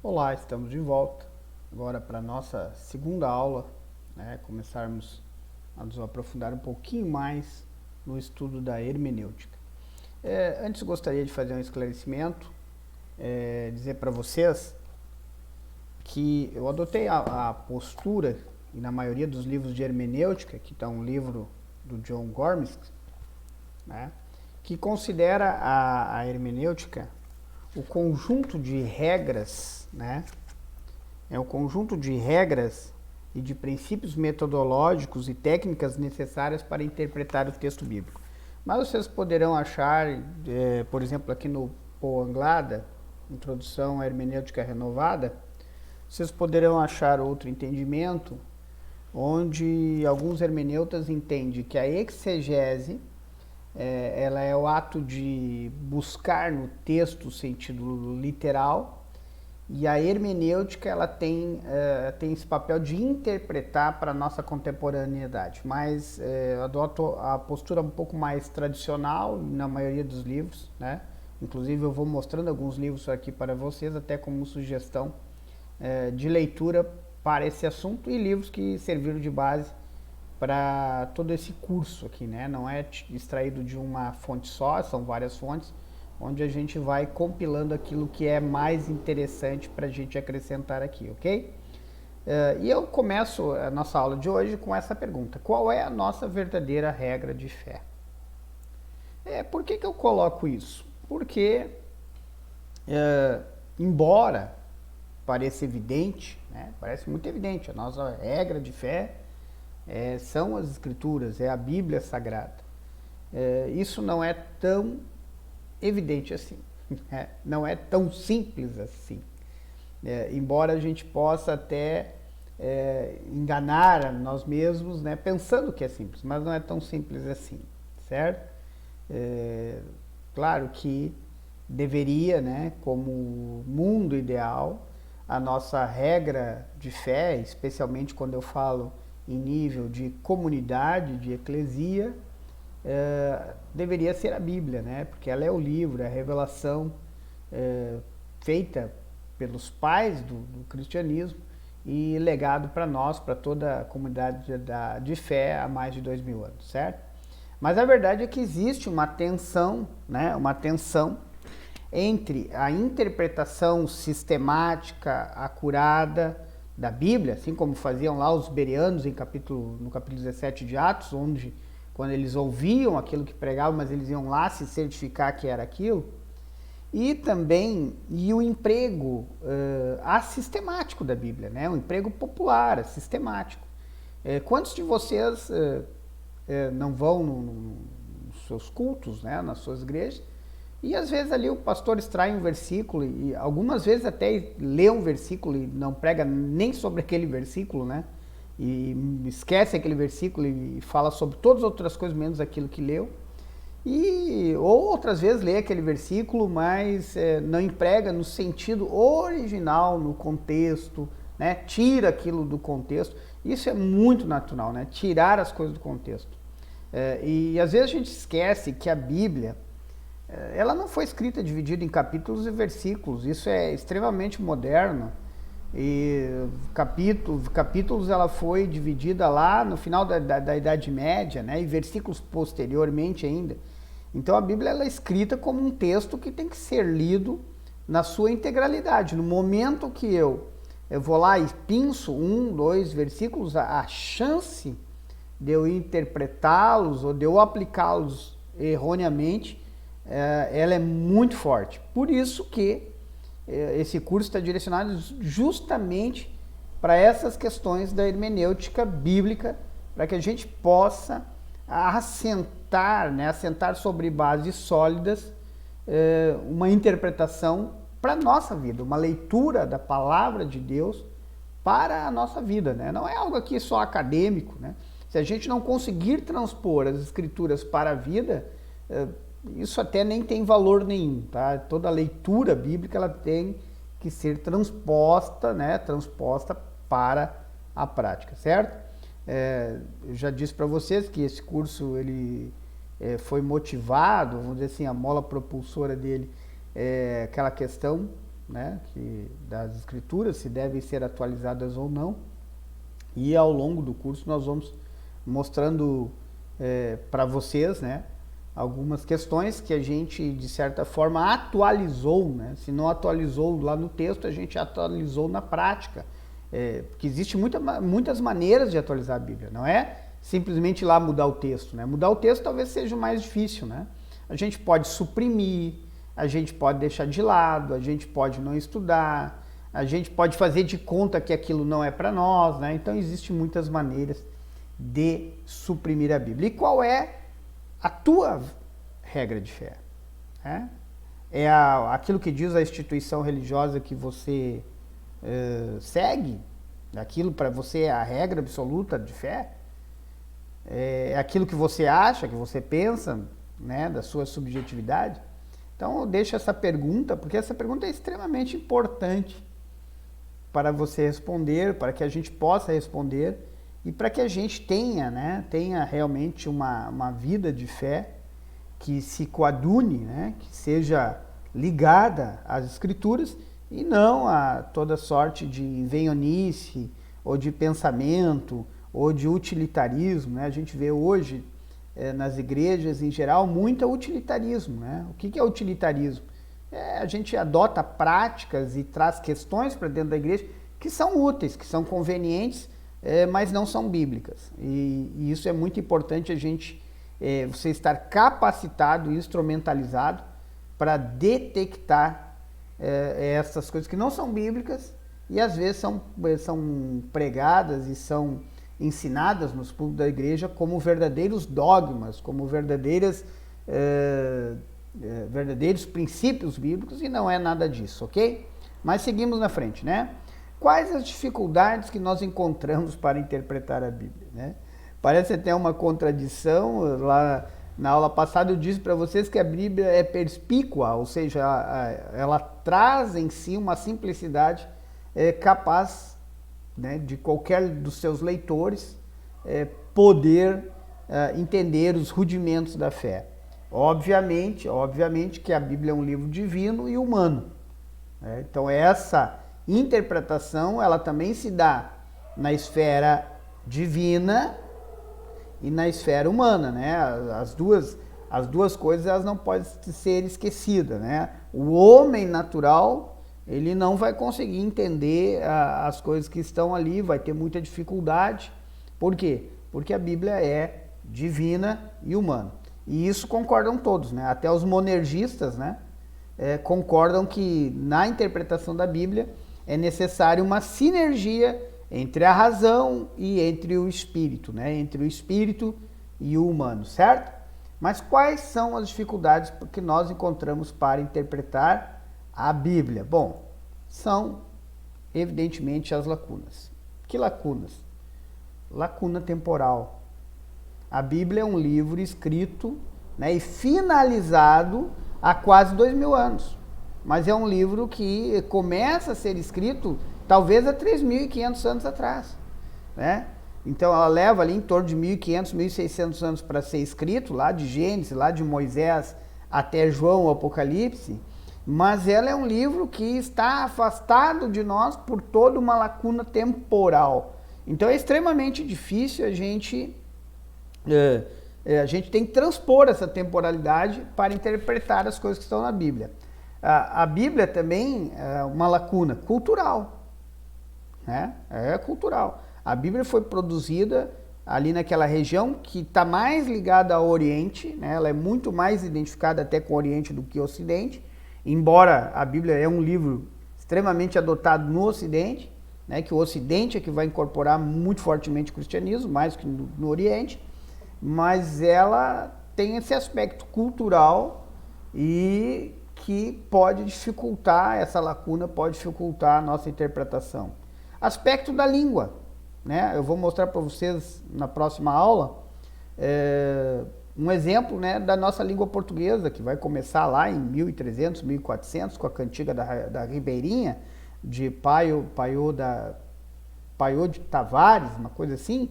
Olá, estamos de volta agora para a nossa segunda aula, né? Começarmos a nos aprofundar um pouquinho mais no estudo da hermenêutica. Antes gostaria de fazer um esclarecimento, dizer para vocês que eu adotei a postura, e na maioria dos livros de hermenêutica, que está um livro do John Gormsky, né? Que considera a hermenêutica o conjunto de regras, né? É o conjunto de regras e de princípios metodológicos e técnicas necessárias para interpretar o texto bíblico. Mas vocês poderão achar, por exemplo, aqui no Paul Anglada, Introdução à Hermenêutica Renovada, vocês poderão achar outro entendimento, onde alguns hermeneutas entendem que a exegese ela é o ato de buscar no texto o sentido literal, e a hermenêutica ela tem esse papel de interpretar para a nossa contemporaneidade, mas eu adoto a postura um pouco mais tradicional na maioria dos livros, né? Inclusive eu vou mostrando alguns livros aqui para vocês, até como sugestão de leitura para esse assunto, e livros que serviram de base para todo esse curso aqui, né? Não é extraído de uma fonte só, são várias fontes, onde a gente vai compilando aquilo que é mais interessante para a gente acrescentar aqui, ok? E eu começo a nossa aula de hoje com essa pergunta: qual é a nossa verdadeira regra de fé? Por que eu coloco isso? Porque, embora pareça evidente, né? Parece muito evidente, a nossa regra de fé são as Escrituras, é a Bíblia Sagrada. Isso não é tão evidente assim, não é tão simples assim. Embora a gente possa até enganar a nós mesmos, né, pensando que é simples, mas não é tão simples assim, certo? Claro que deveria, né, como mundo ideal, a nossa regra de fé, especialmente quando eu falo em nível de comunidade, de eclesia, deveria ser a Bíblia, né? Porque ela é o livro, é a revelação feita pelos pais do cristianismo e legado para nós, para toda a comunidade de fé há mais de 2000 anos, certo? Mas a verdade é que existe uma tensão, né? Uma tensão entre a interpretação sistemática, acurada da Bíblia, assim como faziam lá os bereanos no capítulo 17 de Atos, onde quando eles ouviam aquilo que pregavam, mas eles iam lá se certificar que era aquilo, e também o emprego assistemático da Bíblia, né? O emprego popular, assistemático. Quantos de vocês não vão nos seus cultos, né? Nas suas igrejas, e às vezes ali o pastor extrai um versículo e algumas vezes até lê um versículo e não prega nem sobre aquele versículo, né? E esquece aquele versículo e fala sobre todas as outras coisas menos aquilo que leu. Ou outras vezes lê aquele versículo, mas não emprega no sentido original, no contexto, né? Tira aquilo do contexto. Isso é muito natural, né? Tirar as coisas do contexto. E às vezes a gente esquece que a Bíblia ela não foi escrita dividida em capítulos e versículos. Isso é extremamente moderno. E capítulos ela foi dividida lá no final da Idade Média, né? E versículos posteriormente ainda. Então a Bíblia ela é escrita como um texto que tem que ser lido na sua integralidade. No momento que eu vou lá e pinço 1, 2 versículos, a chance de eu interpretá-los ou de eu aplicá-los erroneamente, ela é muito forte. Por isso que esse curso está direcionado justamente para essas questões da hermenêutica bíblica, para que a gente possa assentar, né, assentar sobre bases sólidas uma interpretação para a nossa vida, uma leitura da palavra de Deus para a nossa vida, né? Não é algo aqui só acadêmico, né? Se a gente não conseguir transpor as escrituras para a vida, isso até nem tem valor nenhum, tá? Toda leitura bíblica ela tem que ser transposta, né? Transposta para a prática, certo? Eu já disse para vocês que esse curso ele foi motivado, vamos dizer assim, a mola propulsora dele é aquela questão né, das escrituras, se devem ser atualizadas ou não. E ao longo do curso nós vamos mostrando para vocês, né, algumas questões que a gente, de certa forma, atualizou, né? Se não atualizou lá no texto, a gente atualizou na prática. Porque existe muitas maneiras de atualizar a Bíblia, não é simplesmente ir lá mudar o texto, né? Mudar o texto talvez seja o mais difícil, né? A gente pode suprimir, a gente pode deixar de lado, a gente pode não estudar, a gente pode fazer de conta que aquilo não é para nós, né? Então existem muitas maneiras de suprimir a Bíblia. E qual é a tua regra de fé? É aquilo que diz a instituição religiosa que você segue? Aquilo para você é a regra absoluta de fé? É aquilo que você acha, que você pensa, né, da sua subjetividade? Então eu deixo essa pergunta, porque essa pergunta é extremamente importante para você responder, para que a gente possa responder e para que a gente tenha realmente uma vida de fé que se coadune, né, que seja ligada às Escrituras e não a toda sorte de invencionice ou de pensamento ou de utilitarismo, né? A gente vê hoje nas igrejas em geral muito utilitarismo, né? O que é utilitarismo? A gente adota práticas e traz questões para dentro da igreja que são úteis, que são convenientes, mas não são bíblicas. E isso é muito importante a gente, você estar capacitado e instrumentalizado para detectar essas coisas que não são bíblicas e às vezes são pregadas e são ensinadas nos púlpitos da igreja como verdadeiros dogmas, como verdadeiros princípios bíblicos, e não é nada disso, ok? Mas seguimos na frente, né? Quais as dificuldades que nós encontramos para interpretar a Bíblia, né? Parece até uma contradição. Lá na aula passada eu disse para vocês que a Bíblia é perspícua, ou seja, ela traz em si uma simplicidade capaz, né, de qualquer dos seus leitores poder entender os rudimentos da fé. Obviamente que a Bíblia é um livro divino e humano, né? Então essa interpretação ela também se dá na esfera divina e na esfera humana, né? As duas coisas elas não podem ser esquecidas, né? O homem natural ele não vai conseguir entender as coisas que estão ali, vai ter muita dificuldade. Por quê? Porque a Bíblia é divina e humana. E isso concordam todos, né? Até os monergistas, né, concordam que na interpretação da Bíblia é necessário uma sinergia entre a razão e entre o espírito, né? Entre o espírito e o humano, certo? Mas quais são as dificuldades que nós encontramos para interpretar a Bíblia? Bom, são evidentemente as lacunas. Que lacunas? Lacuna temporal. A Bíblia é um livro escrito, né, e finalizado há quase 2000 anos. Mas é um livro que começa a ser escrito talvez há 3.500 anos atrás, né? Então ela leva ali em torno de 1.500, 1.600 anos para ser escrito, lá de Gênesis, lá de Moisés até João, o Apocalipse, mas ela é um livro que está afastado de nós por toda uma lacuna temporal. Então é extremamente difícil a gente tem que transpor essa temporalidade para interpretar as coisas que estão na Bíblia. A Bíblia também é uma lacuna cultural, né? É cultural. A Bíblia foi produzida ali naquela região que está mais ligada ao Oriente, né? Ela é muito mais identificada até com o Oriente do que o Ocidente, embora a Bíblia é um livro extremamente adotado no Ocidente, né? Que o Ocidente é que vai incorporar muito fortemente o cristianismo, mais que no Oriente, mas ela tem esse aspecto cultural e que pode dificultar, essa lacuna pode dificultar a nossa interpretação. Aspecto da língua, né? Eu vou mostrar para vocês na próxima aula um exemplo, né, da nossa língua portuguesa, que vai começar lá em 1300, 1400, com a cantiga da Ribeirinha, de Paiô de Tavares, uma coisa assim,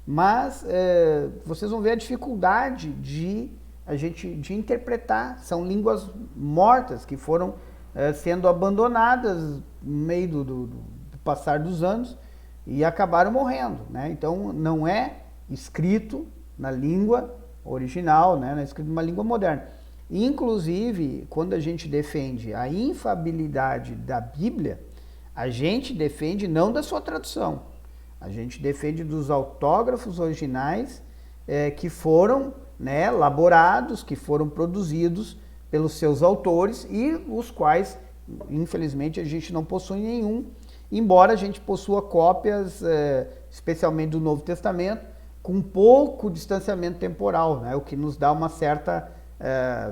mas vocês vão ver a dificuldade de interpretar. São línguas mortas que foram sendo abandonadas no meio do passar dos anos e acabaram morrendo, né? Então não é escrito na língua original, né? Não é escrito numa língua moderna. Inclusive, quando a gente defende a infalibilidade da Bíblia, a gente defende não da sua tradução, a gente defende dos autógrafos originais que foram, né, elaborados, que foram produzidos pelos seus autores e os quais, infelizmente, a gente não possui nenhum, embora a gente possua cópias, especialmente do Novo Testamento, com pouco distanciamento temporal, né, o que nos dá uma certa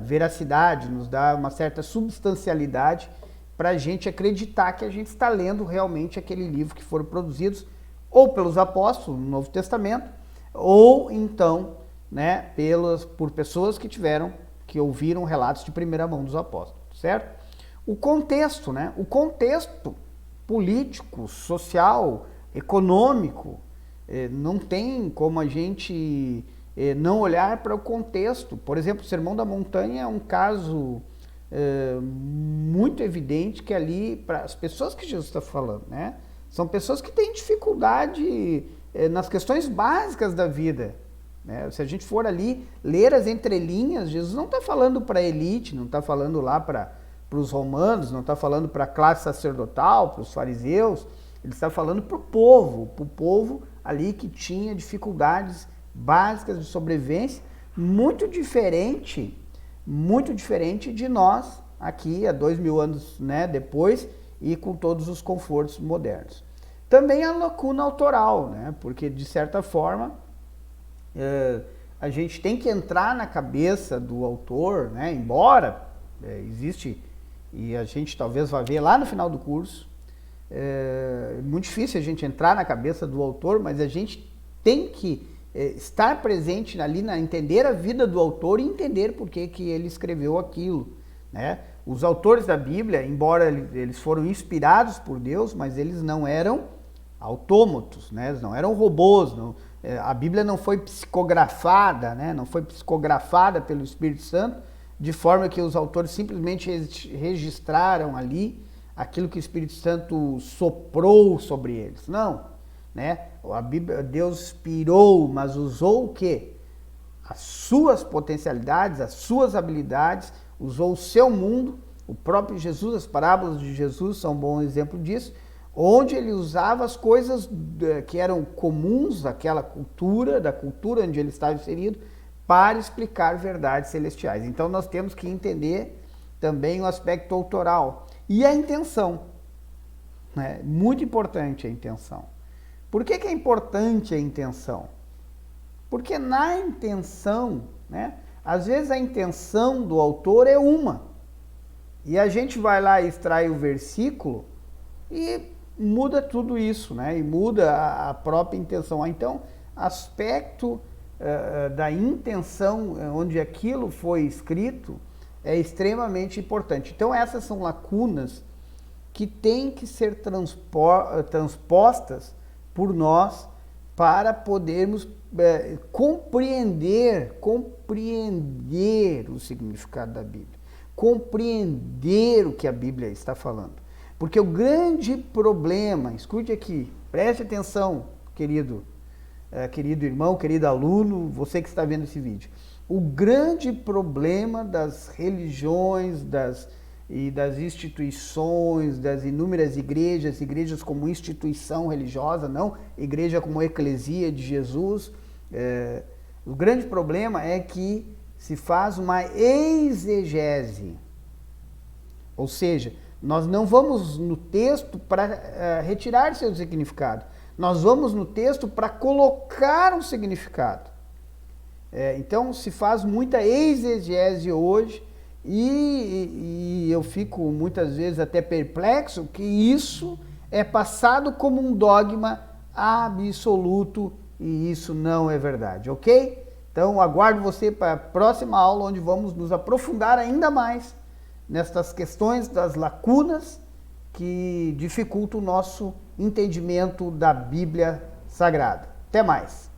veracidade, nos dá uma certa substancialidade para a gente acreditar que a gente está lendo realmente aquele livro que foram produzidos ou pelos apóstolos no Novo Testamento, ou então, né, por pessoas que ouviram relatos de primeira mão dos apóstolos, certo? O contexto, né? O contexto político, social, econômico, não tem como a gente não olhar para o contexto. Por exemplo, o Sermão da Montanha é um caso muito evidente que ali, para as pessoas que Jesus está falando, né? São pessoas que têm dificuldade nas questões básicas da vida, né? Se a gente for ali ler as entrelinhas, Jesus não está falando para a elite, não está falando lá para os romanos, não está falando para a classe sacerdotal, para os fariseus, ele está falando para o povo ali que tinha dificuldades básicas de sobrevivência, muito diferente de nós aqui há 2000 anos, né, depois, e com todos os confortos modernos. Também a lacuna autoral, né, porque de certa forma a gente tem que entrar na cabeça do autor, né, embora existe, e a gente talvez vá ver lá no final do curso, é muito difícil a gente entrar na cabeça do autor, mas a gente tem que estar presente ali, entender a vida do autor e entender por que ele escreveu aquilo, né? Os autores da Bíblia, embora eles foram inspirados por Deus, mas eles não eram autômatos, né? Eles não eram robôs, a Bíblia não foi psicografada, né? Não foi psicografada pelo Espírito Santo, de forma que os autores simplesmente registraram ali aquilo que o Espírito Santo soprou sobre eles. Não, né? A Bíblia, Deus inspirou, mas usou o quê? As suas potencialidades, as suas habilidades, usou o seu mundo, o próprio Jesus, as parábolas de Jesus são um bom exemplo disso, onde ele usava as coisas que eram comuns daquela cultura, da cultura onde ele estava inserido, para explicar verdades celestiais. Então nós temos que entender também o aspecto autoral e a intenção, né? Muito importante a intenção. Por que é importante a intenção? Porque na intenção, né, às vezes a intenção do autor é uma, e a gente vai lá e extrai o versículo e muda tudo isso, né? E muda a própria intenção. Então, aspecto da intenção, onde aquilo foi escrito, é extremamente importante. Então, essas são lacunas que têm que ser transpostas por nós para podermos compreender o significado da Bíblia, compreender o que a Bíblia está falando. Porque o grande problema, escute aqui, preste atenção, querido irmão, querido aluno, você que está vendo esse vídeo. O grande problema das religiões, das instituições, das inúmeras igrejas como instituição religiosa, não igreja como eclesia de Jesus, o grande problema é que se faz uma exegese, ou seja, nós não vamos no texto para retirar seu significado, nós vamos no texto para colocar um significado. Então se faz muita exegese hoje e eu fico muitas vezes até perplexo que isso é passado como um dogma absoluto e isso não é verdade, ok? Então aguardo você para a próxima aula onde vamos nos aprofundar ainda mais nestas questões das lacunas que dificultam o nosso entendimento da Bíblia Sagrada. Até mais!